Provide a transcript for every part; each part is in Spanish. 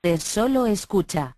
Es solo escucha.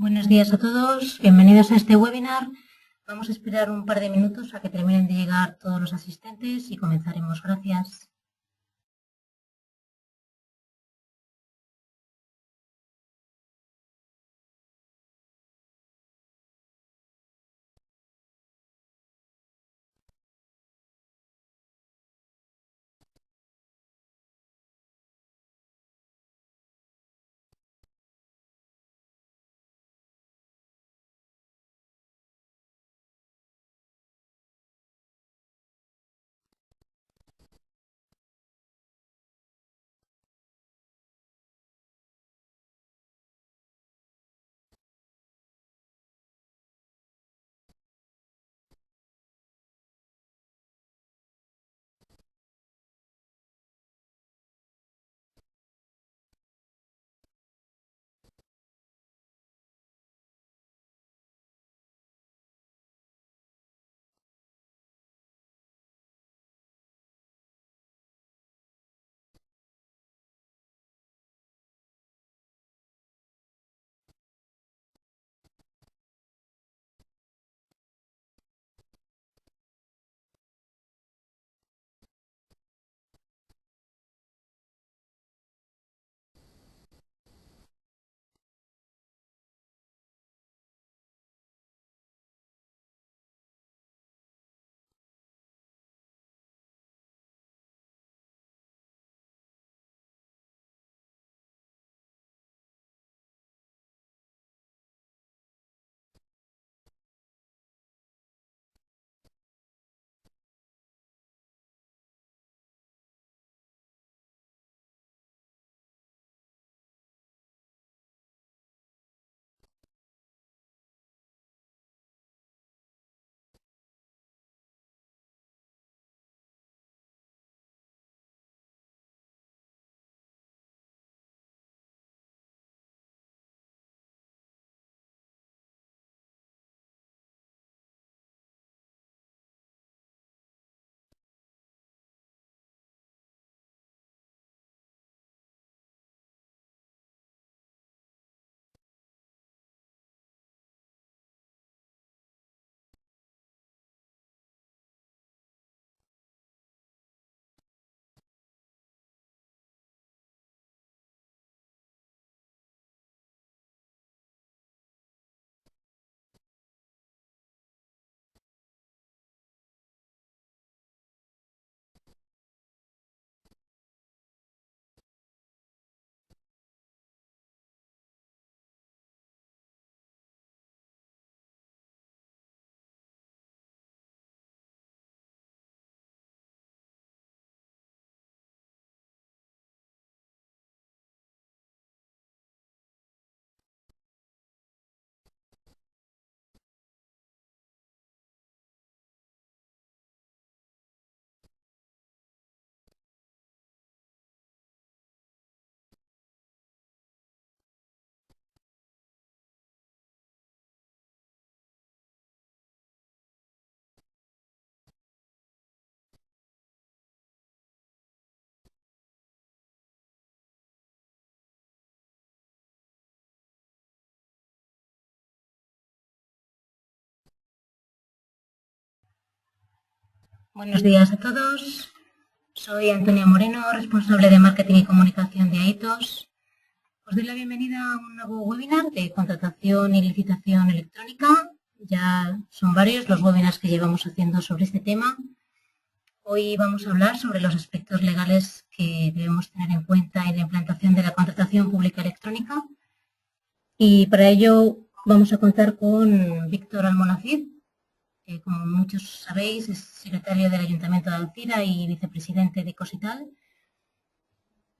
Buenos días a todos, bienvenidos a este webinar. Vamos a esperar un par de minutos a que terminen de llegar todos los asistentes y comenzaremos. Gracias. Buenos días a todos. Soy Antonia Moreno, responsable de Marketing y Comunicación de AITOS. Os doy la bienvenida a un nuevo webinar de contratación y licitación electrónica Ya son varios los webinars que llevamos haciendo sobre este tema. Hoy vamos a hablar sobre los aspectos legales que debemos tener en cuenta en la implantación de la contratación pública electrónica. Y para ello vamos a contar con Víctor Almonacid. Como muchos sabéis, es secretario del Ayuntamiento de Alcira y vicepresidente de Cosital.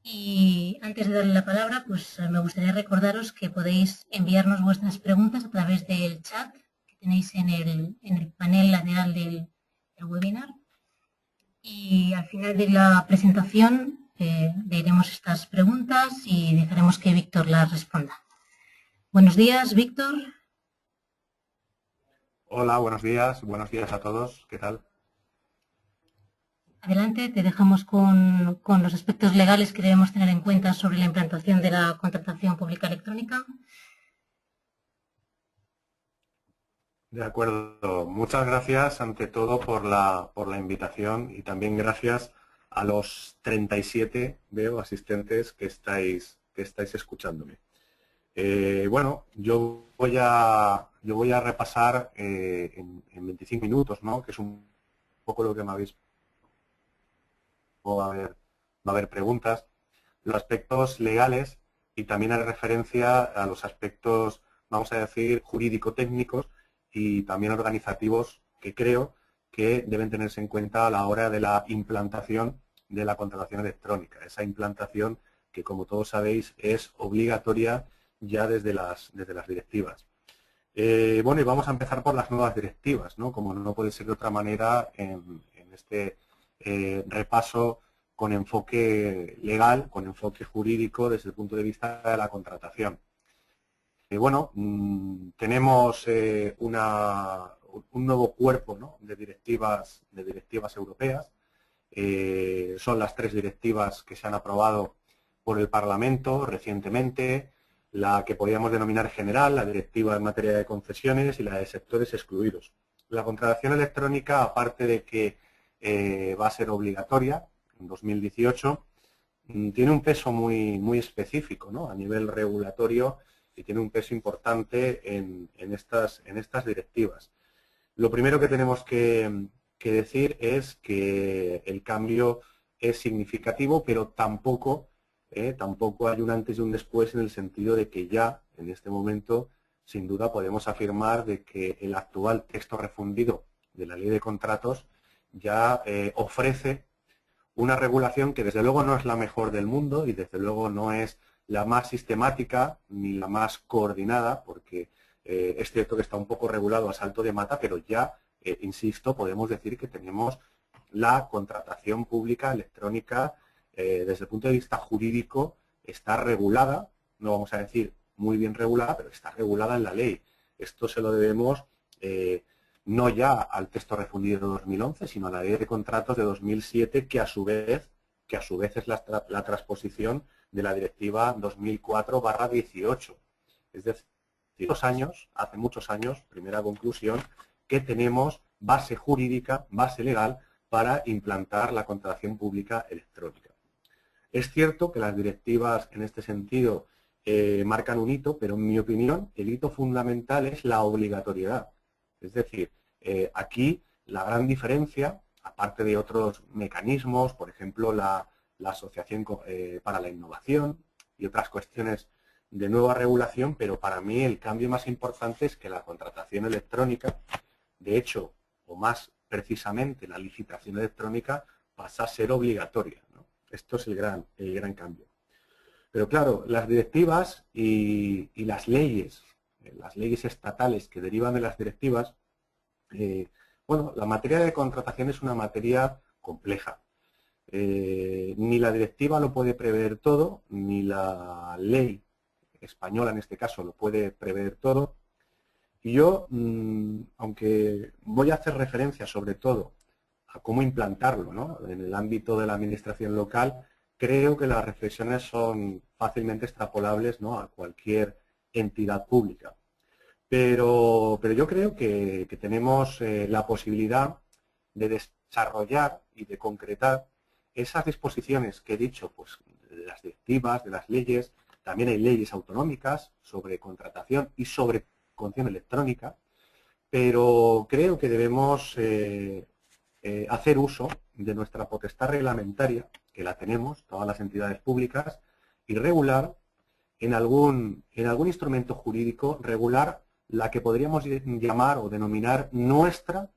Y antes de darle la palabra, pues me gustaría recordaros que podéis enviarnos vuestras preguntas a través del chat que tenéis en el panel lateral del webinar. Y al final de la presentación leeremos estas preguntas y dejaremos que Víctor las responda. Buenos días, Víctor. Hola, buenos días a todos, ¿qué tal? Adelante, te dejamos con los aspectos legales que debemos tener en cuenta sobre la implantación de la contratación pública electrónica. De acuerdo, muchas gracias ante todo por la invitación y también gracias a los 37, veo, asistentes que estáis escuchándome. Bueno, yo voy a repasar en 25 minutos, ¿no? Que es un poco lo que me habéis... Va a haber preguntas, los aspectos legales y también haré referencia a los aspectos, vamos a decir, jurídico-técnicos y también organizativos que creo que deben tenerse en cuenta a la hora de la implantación de la contratación electrónica. Esa implantación que, como todos sabéis, es obligatoria ya desde las directivas. Bueno, y vamos a empezar por las nuevas directivas, ¿no? Como no puede ser de otra manera en este repaso con enfoque legal, con enfoque jurídico desde el punto de vista de la contratación. Bueno, tenemos un nuevo cuerpo, ¿no? de directivas europeas. Son las 3 directivas que se han aprobado por el Parlamento recientemente, la que podríamos denominar general, la directiva en materia de concesiones y la de sectores excluidos. La contratación electrónica, aparte de que va a ser obligatoria en 2018, tiene un peso muy específico, ¿no? A nivel regulatorio, y tiene un peso importante en estas directivas. Lo primero que tenemos que decir es que el cambio es significativo, pero tampoco hay un antes y un después, en el sentido de que ya en este momento sin duda podemos afirmar de que el actual texto refundido de la Ley de Contratos ya ofrece una regulación que desde luego no es la mejor del mundo y desde luego no es la más sistemática ni la más coordinada, porque es cierto que está un poco regulado a salto de mata, pero ya, insisto, podemos decir que tenemos la contratación pública electrónica desde el punto de vista jurídico, está regulada, no vamos a decir muy bien regulada, pero está regulada en la ley. Esto se lo debemos no ya al texto refundido de 2011, sino a la Ley de Contratos de 2007, que a su vez es la transposición de la Directiva 2004/18. Es decir, hace muchos años, primera conclusión, que tenemos base jurídica, base legal para implantar la contratación pública electrónica. Es cierto que las directivas en este sentido marcan un hito, pero en mi opinión el hito fundamental es la obligatoriedad. Es decir, aquí la gran diferencia, aparte de otros mecanismos, por ejemplo la Asociación para la Innovación y otras cuestiones de nueva regulación, pero para mí el cambio más importante es que la contratación electrónica, de hecho, o más precisamente la licitación electrónica, pasa a ser obligatoria, ¿no? Esto es el gran cambio. Pero claro, las directivas y las leyes estatales que derivan de las directivas, bueno, la materia de contratación es una materia compleja. Ni la directiva lo puede prever todo, ni la ley española en este caso lo puede prever todo. Y yo, aunque voy a hacer referencia sobre todo a cómo implantarlo, ¿no? En el ámbito de la administración local, creo que las reflexiones son fácilmente extrapolables, ¿no? a cualquier entidad pública. Pero yo creo que tenemos la posibilidad de desarrollar y de concretar esas disposiciones que he dicho, pues de las directivas, de las leyes. También hay leyes autonómicas sobre contratación y sobre contratación electrónica, pero creo que debemos hacer uso de nuestra potestad reglamentaria, que la tenemos, todas las entidades públicas, y regular en algún instrumento jurídico, regular la que podríamos llamar o denominar nuestra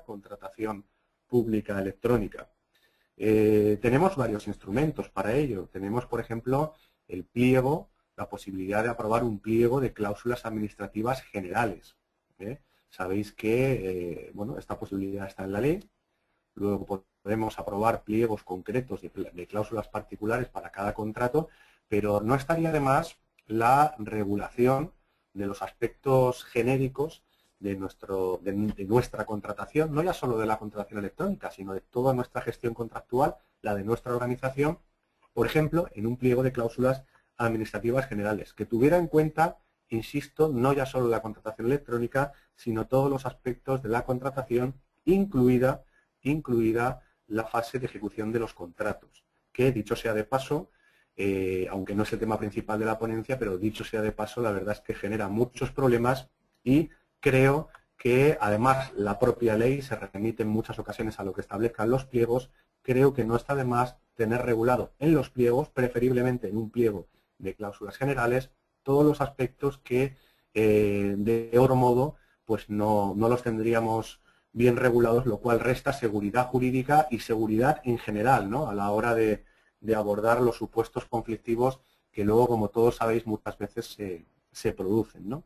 contratación pública electrónica. Tenemos varios instrumentos para ello. Tenemos, por ejemplo, el pliego, la posibilidad de aprobar un pliego de cláusulas administrativas generales. Sabéis que bueno, esta posibilidad está en la ley. Luego podemos aprobar pliegos concretos de cláusulas particulares para cada contrato, pero no estaría de más la regulación de los aspectos genéricos de nuestra contratación, no ya solo de la contratación electrónica, sino de toda nuestra gestión contractual, la de nuestra organización, por ejemplo, en un pliego de cláusulas administrativas generales, que tuviera en cuenta, insisto, no ya solo la contratación electrónica, sino todos los aspectos de la contratación, incluida la fase de ejecución de los contratos, que, dicho sea de paso, aunque no es el tema principal de la ponencia, pero dicho sea de paso, la verdad es que genera muchos problemas y creo que, además, la propia ley se remite en muchas ocasiones a lo que establezcan los pliegos. Creo que no está de más tener regulado en los pliegos, preferiblemente en un pliego de cláusulas generales, todos los aspectos que, de otro modo, pues no los tendríamos bien regulados, lo cual resta seguridad jurídica y seguridad en general, ¿no?, a la hora de abordar los supuestos conflictivos que luego, como todos sabéis, muchas veces se producen, ¿no?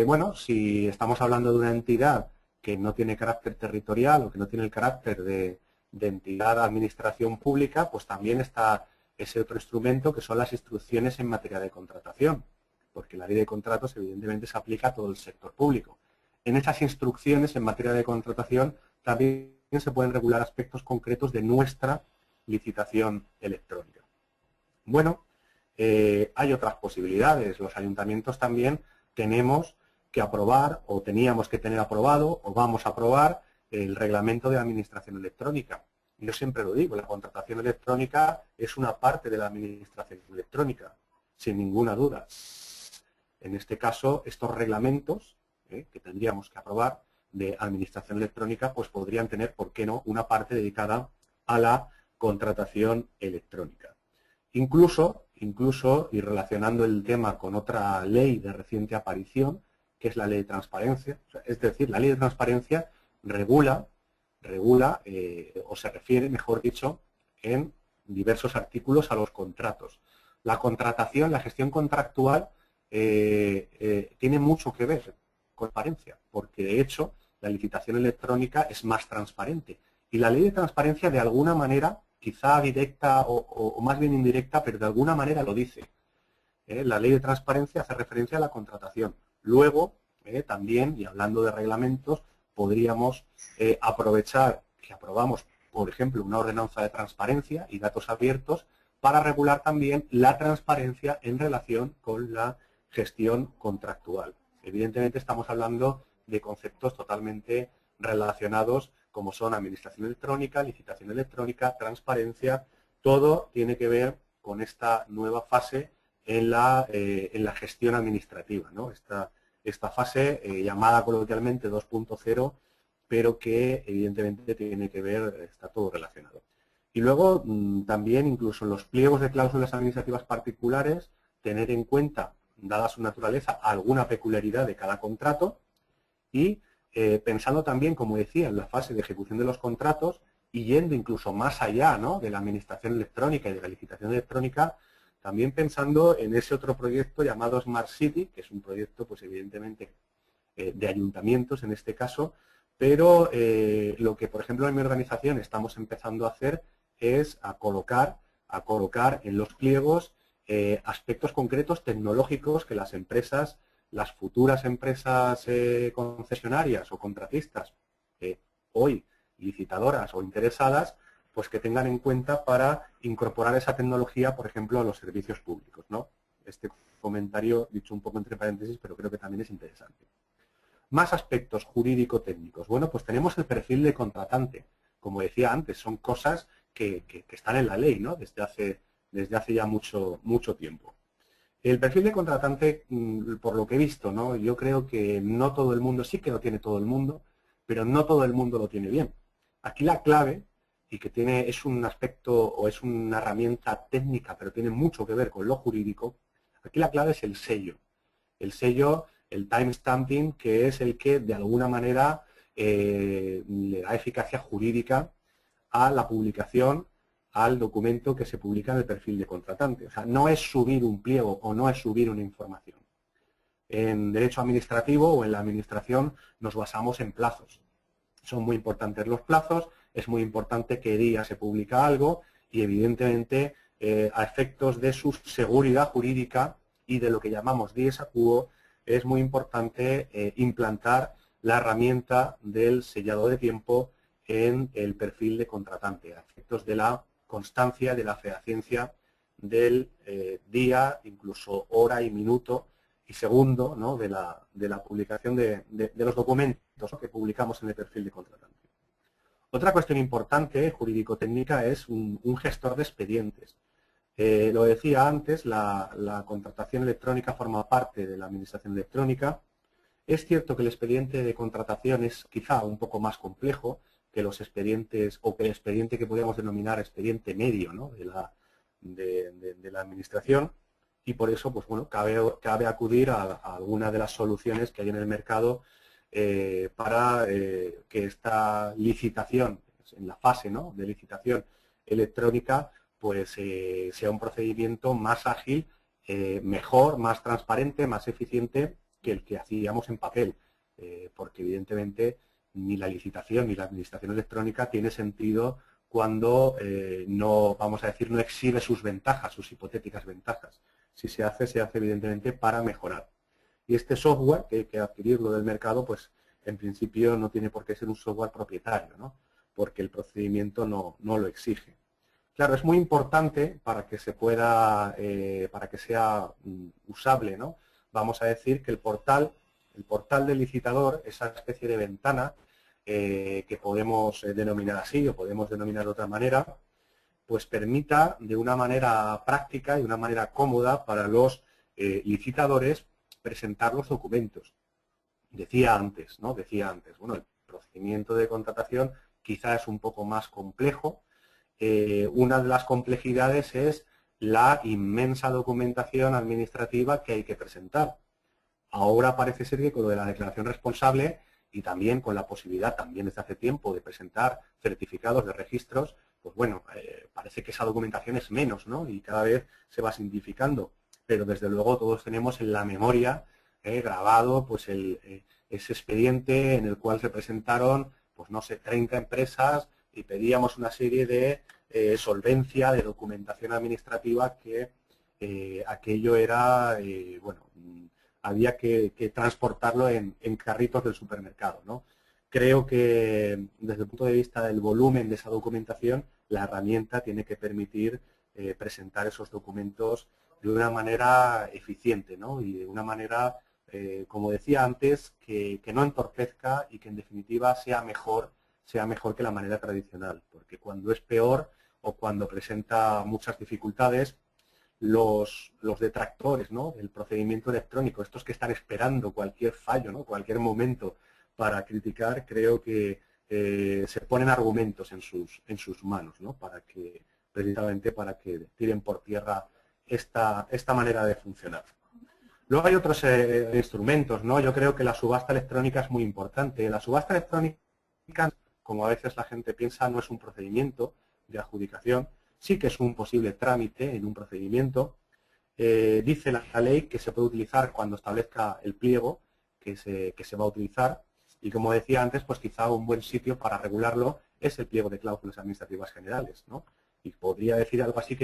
Bueno, si estamos hablando de una entidad que no tiene carácter territorial o que no tiene el carácter de entidad de administración pública, pues también está ese otro instrumento que son las instrucciones en materia de contratación, porque la ley de contratos evidentemente se aplica a todo el sector público. En esas instrucciones en materia de contratación también se pueden regular aspectos concretos de nuestra licitación electrónica. Bueno, hay otras posibilidades. Los ayuntamientos también tenemos que aprobar, o teníamos que tener aprobado, o vamos a aprobar el reglamento de administración electrónica. Yo siempre lo digo, la contratación electrónica es una parte de la administración electrónica, sin ninguna duda. En este caso, estos reglamentos que tendríamos que aprobar de administración electrónica, pues podrían tener, ¿por qué no?, una parte dedicada a la contratación electrónica. Incluso, y relacionando el tema con otra ley de reciente aparición, que es la ley de transparencia, es decir, la ley de transparencia regula o se refiere, mejor dicho, en diversos artículos a los contratos. La contratación, la gestión contractual tiene mucho que ver con transparencia, porque de hecho la licitación electrónica es más transparente. Y la ley de transparencia, de alguna manera, quizá directa o más bien indirecta, pero de alguna manera lo dice. La ley de transparencia hace referencia a la contratación. Luego, también, y hablando de reglamentos, podríamos aprovechar que aprobamos, por ejemplo, una ordenanza de transparencia y datos abiertos para regular también la transparencia en relación con la gestión contractual. Evidentemente estamos hablando de conceptos totalmente relacionados, como son administración electrónica, licitación electrónica, transparencia. Todo tiene que ver con esta nueva fase en la gestión administrativa, ¿no? Esta fase llamada coloquialmente 2.0, pero que evidentemente tiene que ver, está todo relacionado. Y luego también, incluso en los pliegos de cláusulas administrativas particulares, tener en cuenta, dada su naturaleza, alguna peculiaridad de cada contrato y pensando también, como decía, en la fase de ejecución de los contratos y yendo incluso más allá, ¿no?, de la administración electrónica y de la licitación electrónica, también pensando en ese otro proyecto llamado Smart City, que es un proyecto, pues evidentemente, de ayuntamientos en este caso, pero lo que, por ejemplo, en mi organización estamos empezando a hacer es a colocar en los pliegos aspectos concretos tecnológicos que las empresas, las futuras empresas concesionarias o contratistas, hoy licitadoras o interesadas, pues que tengan en cuenta para incorporar esa tecnología, por ejemplo, a los servicios públicos, ¿no? Este comentario, dicho un poco entre paréntesis, pero creo que también es interesante. Más aspectos jurídico-técnicos. Bueno, pues tenemos el perfil de contratante. Como decía antes, son cosas que están en la ley, ¿no?, desde hace ya mucho tiempo. El perfil de contratante, por lo que he visto, ¿no? Yo creo que no todo el mundo, sí que lo tiene todo el mundo, pero no todo el mundo lo tiene bien. Aquí la clave, y que es un aspecto o es una herramienta técnica, pero tiene mucho que ver con lo jurídico, aquí la clave es el sello. El sello, el timestamping, que es el que de alguna manera le da eficacia jurídica a la publicación, al documento que se publica en el perfil de contratante. O sea, no es subir un pliego o no es subir una información. En derecho administrativo o en la administración nos basamos en plazos. Son muy importantes los plazos, es muy importante qué día se publica algo y evidentemente a efectos de su seguridad jurídica y de lo que llamamos dies a quo, es muy importante implantar la herramienta del sellado de tiempo en el perfil de contratante, a efectos de la constancia, de la fehaciencia del día, incluso hora y minuto y segundo, ¿no? de la publicación de los documentos, ¿no? que publicamos en el perfil de contratante. Otra cuestión importante, jurídico-técnica, es un gestor de expedientes. Lo decía antes, la contratación electrónica forma parte de la administración electrónica. Es cierto que el expediente de contratación es quizá un poco más complejo que los expedientes, o que el expediente que podríamos denominar expediente medio, ¿no? de la administración, y por eso pues, bueno, cabe acudir a alguna de las soluciones que hay en el mercado para que esta licitación, en la fase, ¿no? de licitación electrónica, pues sea un procedimiento más ágil, mejor, más transparente, más eficiente que el que hacíamos en papel, porque evidentemente ni la licitación ni la administración electrónica tiene sentido cuando no, vamos a decir, no exhibe sus ventajas, sus hipotéticas ventajas. Si se hace evidentemente para mejorar. Y este software, que hay que adquirirlo del mercado, pues en principio no tiene por qué ser un software propietario, ¿no? Porque el procedimiento no lo exige. Claro, es muy importante para que se pueda, para que sea usable, ¿no? Vamos a decir que el portal del licitador, esa especie de ventana que podemos denominar así o podemos denominar de otra manera, pues permita de una manera práctica y de una manera cómoda para los licitadores presentar los documentos. Decía antes, bueno, el procedimiento de contratación quizá es un poco más complejo. Una de las complejidades es la inmensa documentación administrativa que hay que presentar. Ahora parece ser que con lo de la declaración responsable y también con la posibilidad, también desde hace tiempo, de presentar certificados de registros, pues bueno, parece que esa documentación es menos, ¿no? Y cada vez se va simplificando. Pero desde luego todos tenemos en la memoria grabado pues ese expediente en el cual se presentaron, pues no sé, 30 empresas y pedíamos una serie de solvencia, de documentación administrativa que aquello era, bueno, había que transportarlo en carritos del supermercado, ¿no? Creo que desde el punto de vista del volumen de esa documentación, la herramienta tiene que permitir presentar esos documentos de una manera eficiente, ¿no? Y de una manera, como decía antes, que no entorpezca y que en definitiva sea mejor que la manera tradicional, porque cuando es peor o cuando presenta muchas dificultades, los detractores, ¿no? del procedimiento electrónico, estos que están esperando cualquier fallo, ¿no? cualquier momento para criticar, creo que se ponen argumentos en sus manos, ¿no? precisamente para que tiren por tierra esta manera de funcionar. Luego hay otros instrumentos, ¿no? Yo creo que la subasta electrónica es muy importante. La subasta electrónica, como a veces la gente piensa, no es un procedimiento de adjudicación, sí que es un posible trámite en un procedimiento. Dice la ley que se puede utilizar cuando establezca el pliego que se va a utilizar y, como decía antes, pues quizá un buen sitio para regularlo es el pliego de cláusulas administrativas generales, ¿no? Y podría decir algo así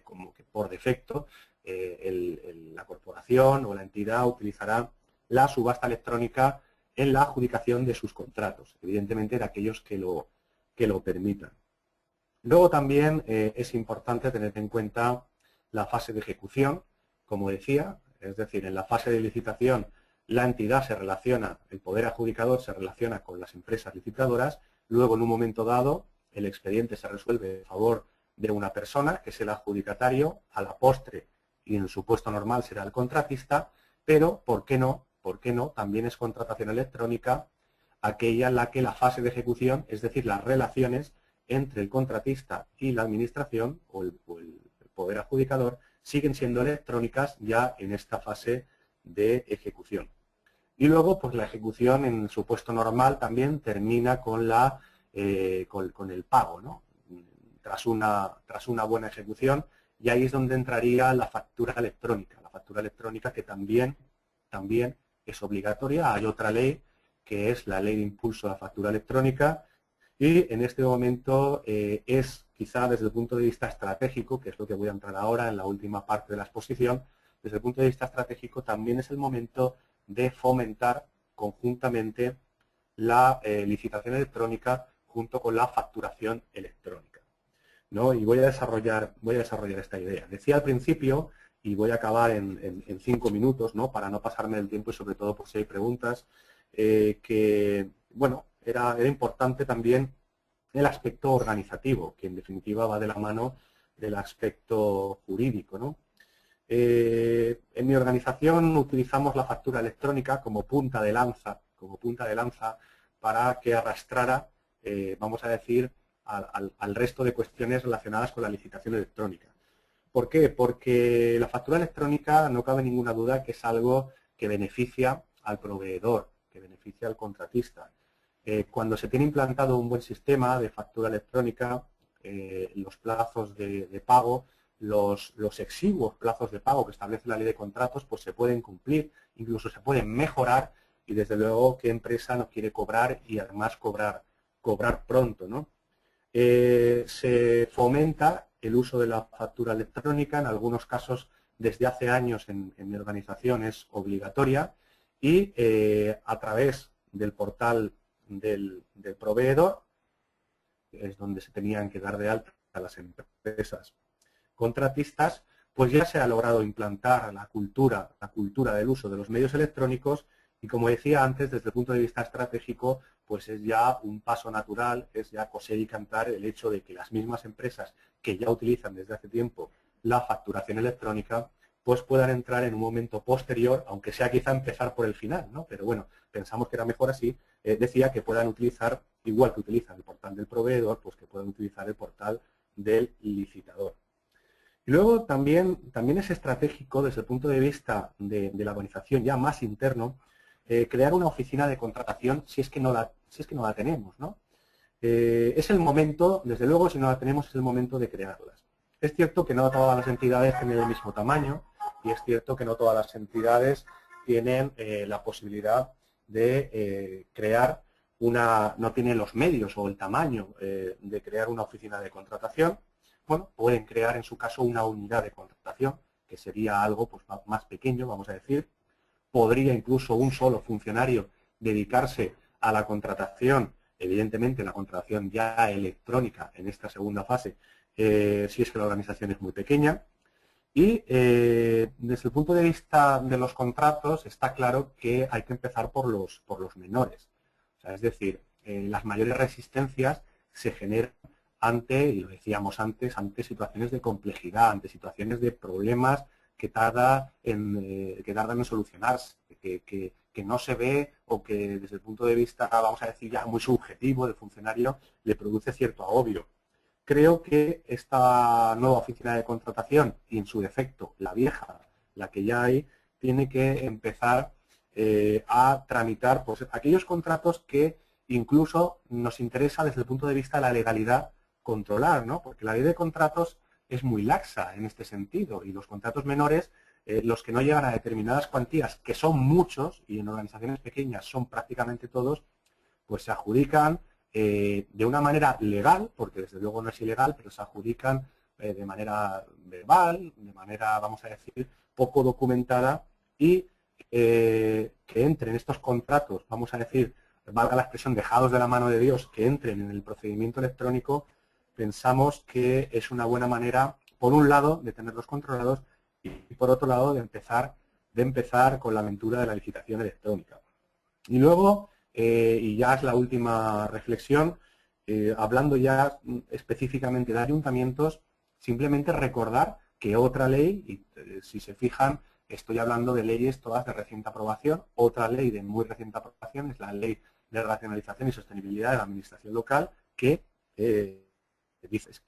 como que por defecto la corporación o la entidad utilizará la subasta electrónica en la adjudicación de sus contratos, evidentemente de aquellos que lo permitan. Luego también es importante tener en cuenta la fase de ejecución, como decía, es decir, en la fase de licitación la entidad se relaciona, el poder adjudicador se relaciona con las empresas licitadoras, luego en un momento dado el expediente se resuelve a favor de una persona, que es el adjudicatario, a la postre y en el supuesto normal será el contratista, pero ¿por qué no? ¿Por qué no? También es contratación electrónica aquella en la que la fase de ejecución, es decir, las relaciones entre el contratista y la administración o el poder adjudicador, siguen siendo electrónicas ya en esta fase de ejecución. Y luego, pues la ejecución en el supuesto normal también termina con con el pago, ¿no? Tras una buena ejecución, y ahí es donde entraría la factura electrónica que también es obligatoria. Hay otra ley que es la Ley de Impulso a la Factura Electrónica, y en este momento es quizá desde el punto de vista estratégico, que es lo que voy a entrar ahora en la última parte de la exposición, desde el punto de vista estratégico también es el momento de fomentar conjuntamente la licitación electrónica junto con la facturación electrónica, ¿no? Y voy a desarrollar esta idea. Decía al principio, y voy a acabar en 5 minutos, ¿no? Para no pasarme del tiempo y sobre todo por si hay preguntas, que bueno, era importante también el aspecto organizativo, que en definitiva va de la mano del aspecto jurídico, ¿no? En mi organización utilizamos la factura electrónica como punta de lanza para que arrastrara, vamos a decir, al resto de cuestiones relacionadas con la licitación electrónica. ¿Por qué? Porque la factura electrónica, no cabe ninguna duda que es algo que beneficia al proveedor, que beneficia al contratista. Cuando se tiene implantado un buen sistema de factura electrónica, los plazos de pago, los exiguos plazos de pago que establece la ley de contratos, pues se pueden cumplir, incluso se pueden mejorar, y desde luego qué empresa no quiere cobrar y además cobrar pronto, ¿no? Se fomenta el uso de la factura electrónica, en algunos casos desde hace años en mi organización es obligatoria, y a través del portal del proveedor, que es donde se tenían que dar de alta a las empresas contratistas, pues ya se ha logrado implantar la cultura del uso de los medios electrónicos, y como decía antes, desde el punto de vista estratégico, pues es ya un paso natural, es ya coser y cantar el hecho de que las mismas empresas que ya utilizan desde hace tiempo la facturación electrónica, pues puedan entrar en un momento posterior, aunque sea quizá empezar por el final, ¿no? Pero bueno, pensamos que era mejor así, decía que puedan utilizar, igual que utilizan el portal del proveedor, pues que puedan utilizar el portal del licitador. Y luego también es estratégico desde el punto de vista de la organización ya más interno, crear una oficina de contratación si es que no la tenemos, ¿no? Es el momento, desde luego, si no la tenemos, es el momento de crearlas. Es cierto que no todas las entidades tienen el mismo tamaño, y es cierto que no todas las entidades tienen la posibilidad de crear no tienen los medios o el tamaño de crear una oficina de contratación. Bueno, pueden crear en su caso una unidad de contratación, que sería algo pues, más pequeño, vamos a decir. Podría incluso un solo funcionario dedicarse a la contratación, evidentemente la contratación ya electrónica en esta segunda fase, si es que la organización es muy pequeña. Y desde el punto de vista de los contratos está claro que hay que empezar por los menores. O sea, es decir, las mayores resistencias se generan y lo decíamos antes, ante situaciones de complejidad, ante situaciones de problemas que tardan en solucionarse, que no se ve o que desde el punto de vista, vamos a decir, ya muy subjetivo del funcionario, le produce cierto agobio. Creo que esta nueva oficina de contratación, y en su defecto la vieja, la que ya hay, tiene que empezar a tramitar pues, aquellos contratos que incluso nos interesa desde el punto de vista de la legalidad controlar, ¿no? Porque la ley de contratos es muy laxa en este sentido, y los contratos menores, los que no llegan a determinadas cuantías, que son muchos, y en organizaciones pequeñas son prácticamente todos, pues se adjudican de una manera legal, porque desde luego no es ilegal, pero se adjudican de manera verbal, de manera, vamos a decir, poco documentada, y que entren estos contratos, vamos a decir, valga la expresión, dejados de la mano de Dios, que entren en el procedimiento electrónico, pensamos que es una buena manera, por un lado, de tenerlos controlados, y por otro lado, de empezar con la aventura de la licitación electrónica. Y luego, y ya es la última reflexión, hablando ya específicamente de ayuntamientos, simplemente recordar que otra ley, y si se fijan, estoy hablando de leyes todas de reciente aprobación. Otra ley de muy reciente aprobación es la Ley de Racionalización y Sostenibilidad de la Administración Local, que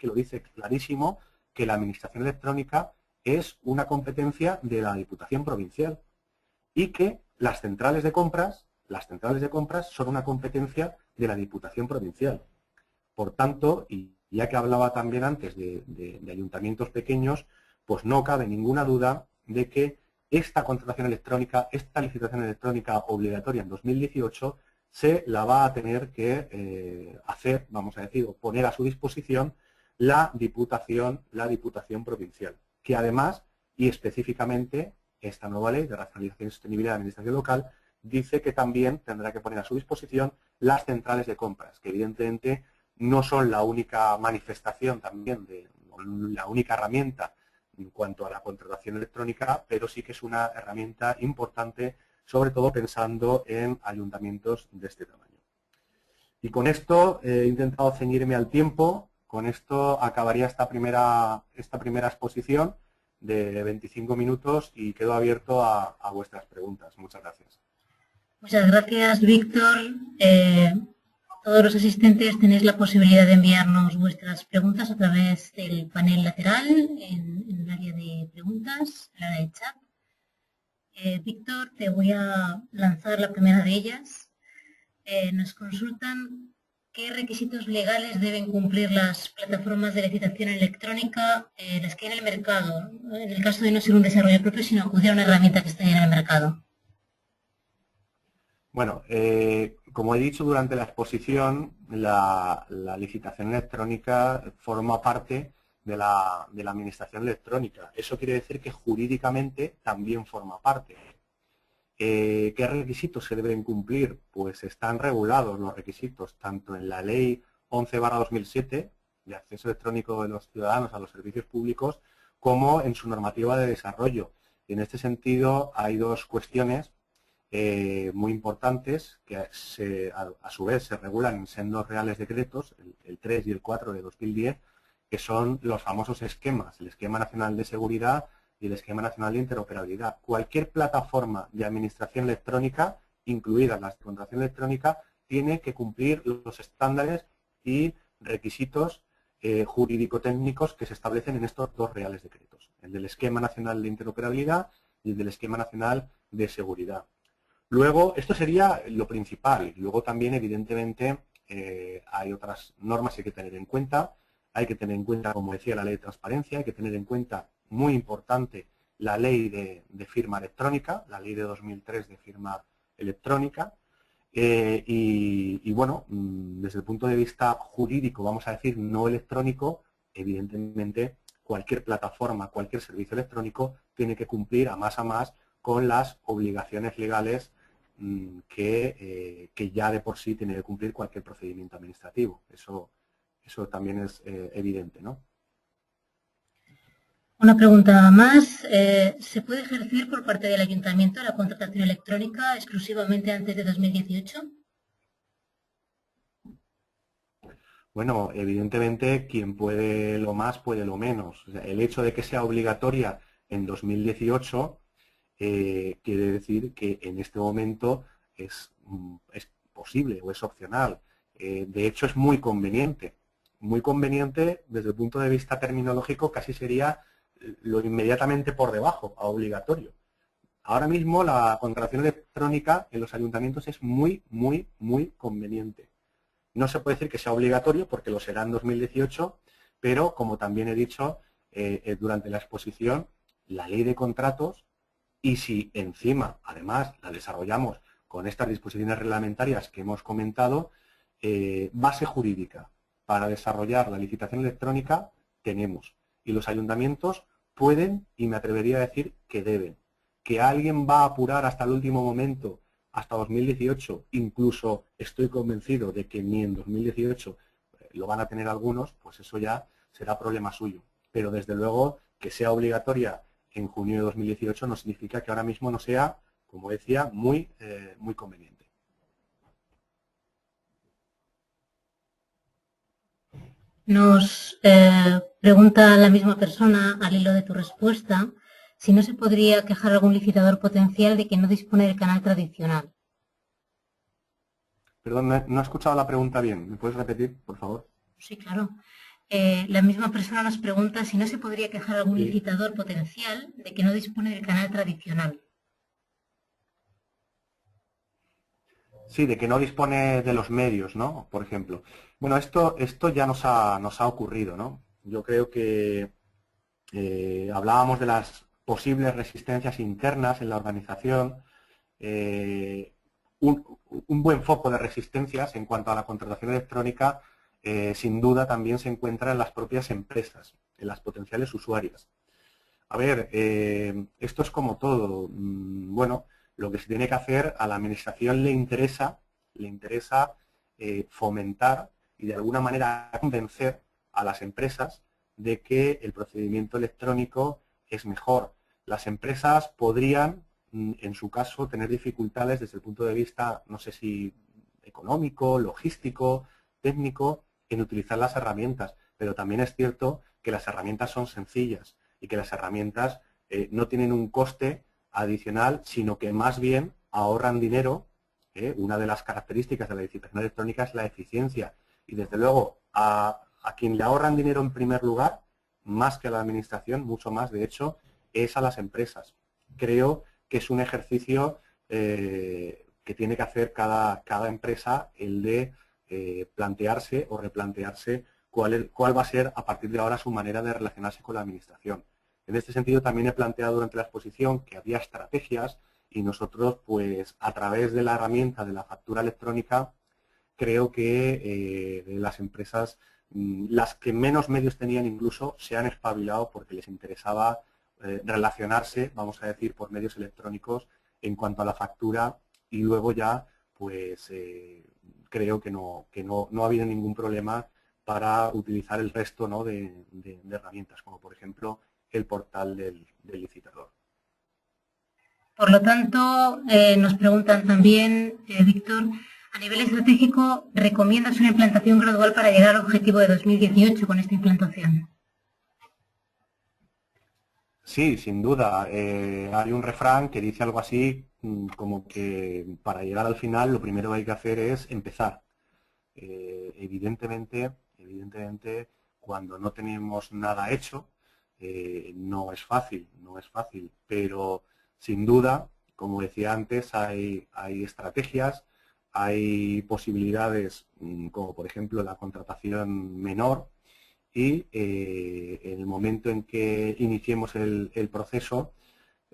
lo dice clarísimo, que la Administración electrónica es una competencia de la Diputación Provincial y que las centrales de compras son una competencia de la Diputación Provincial. Por tanto, y ya que hablaba también antes de ayuntamientos pequeños, pues no cabe ninguna duda de que esta contratación electrónica, esta licitación electrónica obligatoria en 2018, se la va a tener que hacer, vamos a decir, o poner a su disposición la Diputación Provincial, que además, y específicamente, esta nueva ley de racionalización y sostenibilidad de la administración local dice que también tendrá que poner a su disposición las centrales de compras, que evidentemente no son la única manifestación también, la única herramienta en cuanto a la contratación electrónica, pero sí que es una herramienta importante, sobre todo pensando en ayuntamientos de este tamaño. Y con esto he intentado ceñirme al tiempo. Con esto acabaría esta primera exposición de 25 minutos y quedo abierto a vuestras preguntas. Muchas gracias. Muchas gracias, Víctor. Todos los asistentes tenéis la posibilidad de enviarnos vuestras preguntas a través del panel lateral en el área de preguntas, en el área de chat. Víctor, te voy a lanzar la primera de ellas. Nos consultan qué requisitos legales deben cumplir las plataformas de licitación electrónica, las que hay en el mercado, en el caso de no ser un desarrollo propio, sino acudir a una herramienta que esté en el mercado. Bueno, como he dicho durante la exposición, la licitación electrónica forma parte de la administración electrónica. Eso quiere decir que jurídicamente también forma parte. ¿Qué requisitos se deben cumplir? Pues están regulados los requisitos tanto en la Ley 11/2007 de acceso electrónico de los ciudadanos a los servicios públicos como en su normativa de desarrollo. Y en este sentido hay dos cuestiones muy importantes que a su vez se regulan en sendos reales decretos, el 3 y el 4 de 2010, que son los famosos esquemas, el Esquema Nacional de Seguridad y el Esquema Nacional de Interoperabilidad. Cualquier plataforma de administración electrónica, incluidas las de contratación electrónica, tiene que cumplir los estándares y requisitos jurídico-técnicos que se establecen en estos dos reales decretos, el del Esquema Nacional de Interoperabilidad y el del Esquema Nacional de Seguridad. Luego, esto sería lo principal. Luego también, evidentemente, hay otras normas que hay que tener en cuenta. Hay que tener en cuenta, como decía, la ley de transparencia. Hay que tener en cuenta, muy importante, la ley de firma electrónica, la ley de 2003 de firma electrónica. Y bueno, desde el punto de vista jurídico, vamos a decir, no electrónico, evidentemente, cualquier plataforma, cualquier servicio electrónico tiene que cumplir a más con las obligaciones legales que ya de por sí tiene que cumplir cualquier procedimiento administrativo. Eso también es evidente, ¿no? Una pregunta más. ¿Se puede ejercer por parte del Ayuntamiento la contratación electrónica exclusivamente antes de 2018? Bueno, evidentemente quien puede lo más puede lo menos. O sea, el hecho de que sea obligatoria en 2018 quiere decir que en este momento es posible o es opcional. De hecho, es muy conveniente. Muy conveniente desde el punto de vista terminológico, casi sería lo inmediatamente por debajo, a obligatorio. Ahora mismo la contratación electrónica en los ayuntamientos es muy, muy, muy conveniente. No se puede decir que sea obligatorio porque lo será en 2018, pero como también he dicho durante la exposición, la ley de contratos, y si encima, además, la desarrollamos con estas disposiciones reglamentarias que hemos comentado, base jurídica para desarrollar la licitación electrónica tenemos. Y los ayuntamientos pueden, y me atrevería a decir que deben. Que alguien va a apurar hasta el último momento, hasta 2018, incluso estoy convencido de que ni en 2018 lo van a tener algunos, pues eso ya será problema suyo. Pero desde luego que sea obligatoria en junio de 2018 no significa que ahora mismo no sea, como decía, muy conveniente. Nos Pregunta la misma persona al hilo de tu respuesta si no se podría quejar algún licitador potencial de que no dispone del canal tradicional. Perdón, no he escuchado la pregunta bien. ¿Me puedes repetir, por favor? Sí, claro. La misma persona nos pregunta si no se podría quejar algún licitador potencial de que no dispone del canal tradicional. Sí, de que no dispone de los medios, ¿no? Por ejemplo. Bueno, esto ya nos ha ocurrido, ¿no? Yo creo que hablábamos de las posibles resistencias internas en la organización. Un buen foco de resistencias en cuanto a la contratación electrónica, sin duda, también se encuentra en las propias empresas, en las potenciales usuarias. A ver, esto es como todo. Bueno, lo que se tiene que hacer, a la administración le interesa fomentar y de alguna manera convencer a las empresas de que el procedimiento electrónico es mejor. Las empresas podrían, en su caso, tener dificultades desde el punto de vista, no sé si económico, logístico, técnico, en utilizar las herramientas, pero también es cierto que las herramientas son sencillas y que las herramientas no tienen un coste adicional, sino que más bien ahorran dinero. Una de las características de la licitación electrónica es la eficiencia y, desde luego, a quien le ahorran dinero en primer lugar, más que a la administración, mucho más, de hecho, es a las empresas. Creo que es un ejercicio que tiene que hacer cada empresa, el de plantearse o replantearse cuál va a ser a partir de ahora su manera de relacionarse con la administración. En este sentido, también he planteado durante la exposición que había estrategias y nosotros, pues, a través de la herramienta de la factura electrónica, creo que las empresas, las que menos medios tenían incluso, se han espabilado porque les interesaba relacionarse, vamos a decir, por medios electrónicos en cuanto a la factura, y luego ya, pues, creo que no ha habido ningún problema para utilizar el resto, ¿no?, de herramientas, como por ejemplo el portal del licitador. Por lo tanto, nos preguntan también, Víctor, a nivel estratégico, ¿recomiendas una implantación gradual para llegar al objetivo de 2018 con esta implantación? Sí, sin duda. Hay un refrán que dice algo así como que para llegar al final lo primero que hay que hacer es empezar. Evidentemente, cuando no tenemos nada hecho, no es fácil, pero sin duda, como decía antes, hay estrategias, hay posibilidades, como por ejemplo la contratación menor, y en el momento en que iniciemos el proceso,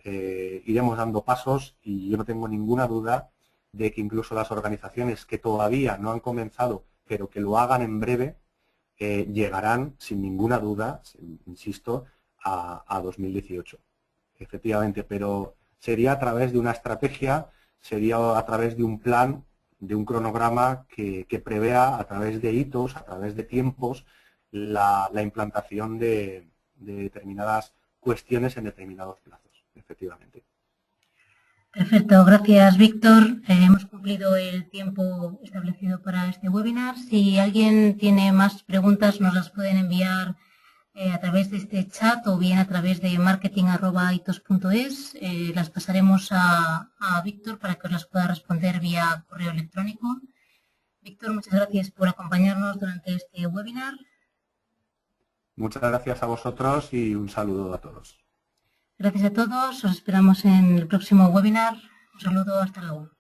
iremos dando pasos, y yo no tengo ninguna duda de que incluso las organizaciones que todavía no han comenzado, pero que lo hagan en breve, llegarán sin ninguna duda, insisto, a 2018. Efectivamente, pero sería a través de una estrategia, sería a través de un plan, de un cronograma que prevea a través de hitos, a través de tiempos, la implantación de determinadas cuestiones en determinados plazos, efectivamente. Perfecto, gracias Víctor. Hemos cumplido el tiempo establecido para este webinar. Si alguien tiene más preguntas, nos las pueden enviar a través de este chat o bien a través de marketing@itos.es. Las pasaremos a Víctor para que os las pueda responder vía correo electrónico. Víctor, muchas gracias por acompañarnos durante este webinar. Muchas gracias a vosotros y un saludo a todos. Gracias a todos. Os esperamos en el próximo webinar. Un saludo. Hasta luego.